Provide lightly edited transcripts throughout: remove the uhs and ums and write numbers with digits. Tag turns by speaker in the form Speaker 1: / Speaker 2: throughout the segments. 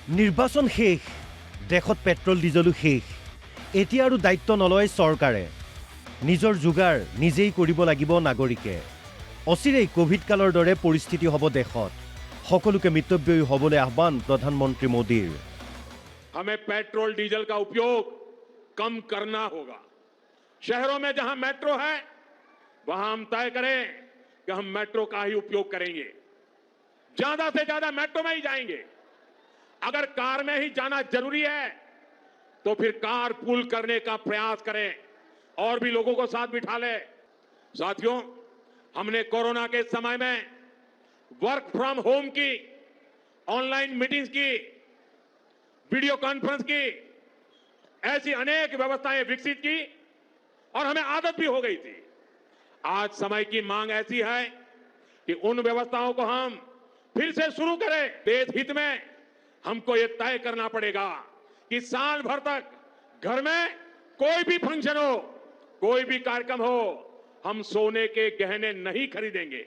Speaker 1: নিৰ্বাচন শেষ, দেশত পেট্ৰল ডিজেলো শেষ। এতিয়া আৰু দায়িত্ব নলয় চৰকাৰে। নিজৰ যোগাৰ নিজেই কৰিব লাগিব নাগৰিকে। অচিৰেই কোভিড কালৰ দৰে পৰিস্থিতি হ'ব দেশত। সকলোকে মিতব্যয়ী হ'বলৈ আহ্বান প্ৰধানমন্ত্ৰী মোদীৰ।
Speaker 2: हमें पेट्रोल डीजल का उपयोग कम करना होगा। शहरों में जहां मेट्रो है वहां हम तय करें कि हम मेट्रो का ही उपयोग करेंगे, ज्यादा से ज्यादा मेट्रो में ही जाएंगे। अगर कार में ही जाना जरूरी है तो फिर कार पूल करने का प्रयास करें और भी लोगों को साथ बिठा ले। साथियों, हमने कोरोना के समय में वर्क फ्रॉम होम की, ऑनलाइन मीटिंग्स की, वीडियो कॉन्फ्रेंस की, ऐसी अनेक व्यवस्थाएं विकसित की और हमें आदत भी हो गई थी। आज समय की मांग ऐसी है कि उन व्यवस्थाओं को हम फिर से शुरू करें। देश हित में हमको ये तय करना पड़ेगा कि साल भर तक घर में कोई भी फंक्शन हो, कोई भी कार्यक्रम हो, हम सोने के गहने नहीं खरीदेंगे,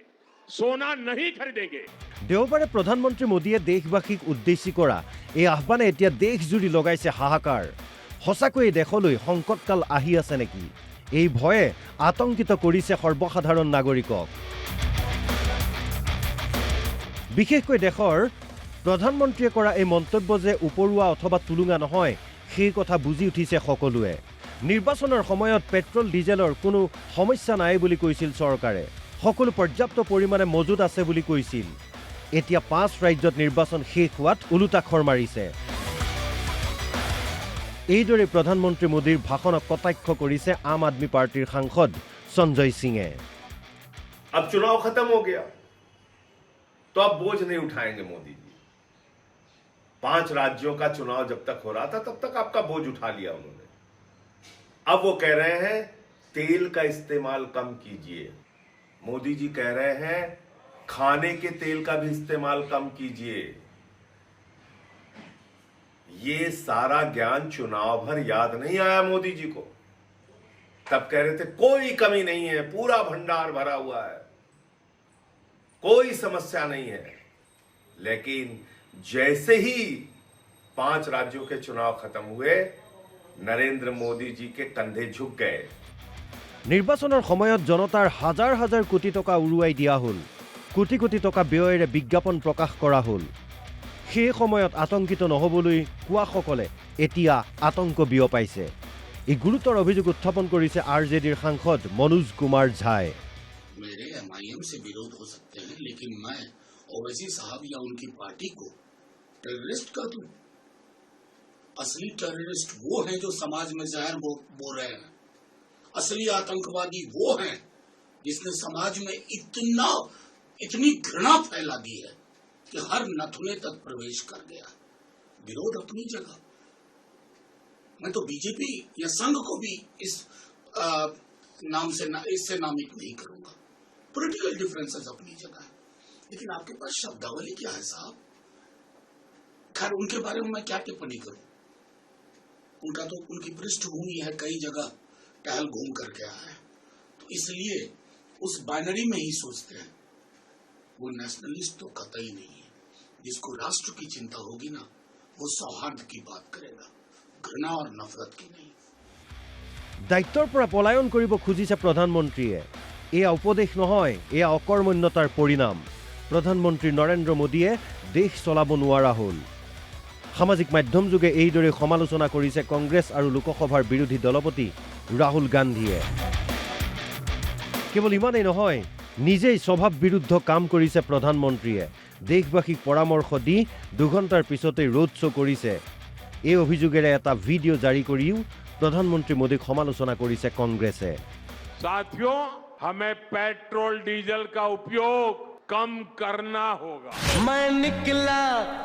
Speaker 2: सोना नहीं खरीदेंगे।
Speaker 1: দেওবাৰে প্ৰধানমন্ত্ৰী মোদীয়ে দেশবাসীক উদ্দেশ্যি কৰা এই আহ্বানে এতিয়া দেশজুৰি লগাইছে হাহাকাৰ। সঁচাকৈয়ে দেশলৈ সংকটকাল আহি আছে নেকি? এই ভয়ে আতংকিত কৰিছে সৰ্বসাধাৰণ নাগৰিকক। বিশেষকৈ দেশৰ প্ৰধানমন্ত্ৰীয়ে কৰা এই মন্তব্য যে উপৰুৱা অথবা তুলুঙা নহয়, সেই কথা বুজি উঠিছে সকলোৱে। নিৰ্বাচনৰ সময়ত পেট্ৰল ডিজেলৰ কোনো সমস্যা নাই বুলি কৈছিল চৰকাৰে। সকলো পৰ্যাপ্ত পৰিমাণে মজুত আছে বুলি কৈছিল। এতিয়া 5 ৰাজ্যত নিৰ্বাচন শেষ হোৱাত ওলোটাখৰ মাৰিছে। এইদৰে প্ৰধানমন্ত্ৰী মোদীৰ ভাষণক কটাক্ষ কৰিছে আম আদমি পাৰ্টিৰ সাংসদ সঞ্জয় সিঙে।
Speaker 3: अब चुनाव खत्म हो गया तो अब बोझ नहीं उठाएंगे मोदी जी। 5 राज्यों का चुनाव जब तक हो रहा था तब तक आपका बोझ उठा लिया उन्होंने। अब वो कह रहे हैं तेल का इस्तेमाल कम कीजिए। मोदी जी कह रहे हैं खाने के तेल का भी इस्तेमाल कम कीजिए। ये सारा ज्ञान चुनाव भर याद नहीं आया मोदी जी को। तब कह रहे थे कोई कमी नहीं है, पूरा भंडार भरा हुआ है, कोई समस्या नहीं है। लेकिन जैसे ही 5 राज्यों के चुनाव खत्म हुए, नरेंद्र मोदी जी के कंधे झुक गए।
Speaker 1: নিৰ্বাচনৰ সময়ত জনতাৰ হাজাৰ হাজাৰ কোটি টকা উৰুৱাই দিয়া হ'ল। কোটি কোটি টকা ব্যয়েৰে বিজ্ঞাপন প্ৰকাশ কৰা হ'ল। সেই সময়ত আতংকিত নহ'বলৈ কোৱাসকলে এতিয়া আতংক বিয়পাইছে। এই গুৰুতৰ অভিযোগ উত্থাপন কৰিছে আৰজেডিৰ সাংসদ মনোজ কুমাৰ ঝাই।
Speaker 4: मेरे एमआईएम से विरोध हो सकते हैं, लेकिन मैं ओवैसी साहब या उनकी पार्टी को टेररिस्ट कर दूं? असली टेररिस्ट वो हैं जो समाज में जहर बो रहे हैं। असली आतंकवादी वो हैं जिसने समाज में इतनी घृणा फैला दी है कि हर नथुने तक प्रवेश कर गया। विरोध अपनी जगह, मैं तो बीजेपी या संघ को भी इस नाम से इससे नामित नहीं करूंगा। पॉलिटिकल डिफरेंसेस अपनी जगह है, लेकिन आपके पास शब्दावली क्या है साहब? खैर, उनके बारे में मैं क्या टिप्पणी करूं? उनका तो उनकी पृष्ठभूमि है, कई जगह टहल घूम करके आया है, तो इसलिए उस बाइनरी में ही सोचते हैं। वो नेशनलिस्ट तो कतई नहीं है। जिसको राष्ट्र की चिंता होगी ना, वो सौहार्द की बात करेगा, घृणा और नफरत की नहीं।
Speaker 1: দায়িত্বৰ পৰা পলায়ন কৰিব খুজিছে প্ৰধানমন্ত্ৰীয়ে। এয়া উপদেশ নহয়, এয়া অকৰ্মণ্যতাৰ পৰিণাম। প্ৰধানমন্ত্ৰী নৰেন্দ্ৰ মোদীয়ে দেশ চলাব নোৱাৰা হ'ল। সামাজিক মাধ্যম যোগে এইদৰে সমালোচনা কৰিছে কংগ্ৰেছ আৰু লোকসভাৰ বিৰোধী দলপতি ৰাহুল গান্ধীয়ে। কেৱল ইমানেই নহয়, নিজেই স্বভাৱ বিৰুদ্ধ কাম কৰিছে প্ৰধানমন্ত্ৰীয়ে। দেশবাসীক পৰামৰ্শ দি 2 ঘণ্টাৰ পিছতেই ৰোড শ্ব' কৰিছে। এই অভিযোগেৰে এটা ভিডিঅ' জাৰি কৰিও प्रधानमंत्री मोदी समालोचना करिছে कांग्रेसे।
Speaker 2: साथियों, हमें पेट्रोल डीजल का उपयोग कम करना होगा।
Speaker 5: मैं निकला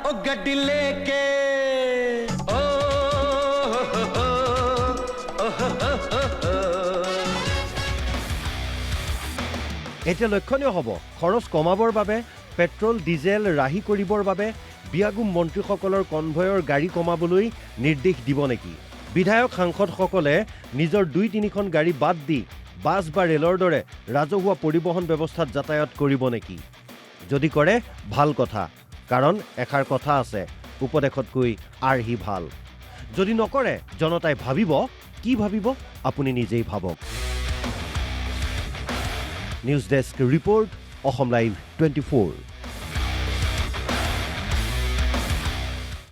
Speaker 5: ओ गड्डी लेके ओ
Speaker 1: এতিয়া লক্ষণীয় হ'ব খৰচ কমাবৰ বাবে পেট্ৰল ডিজেল ৰাহি কৰিবৰ বাবে বিয়াগুম মন্ত্ৰীসকলৰ কনভয়ৰ গাড়ী কমাবলৈ নিৰ্দেশ দিব নেকি? বিধায়ক সাংসদসকলে নিজৰ 2-3খন গাড়ী বাদ দি বাছ বা ৰেলৰ দৰে ৰাজহুৱা পৰিবহণ ব্যৱস্থাত যাতায়াত কৰিব নেকি? যদি কৰে ভাল কথা, কাৰণ এষাৰ কথা আছে, উপদেশতকৈ আৰ্হি ভাল যদি নকৰে জনতাই ভাবিব কি ভাবিব আপুনি নিজেই ভাবক news desk report Assam live 24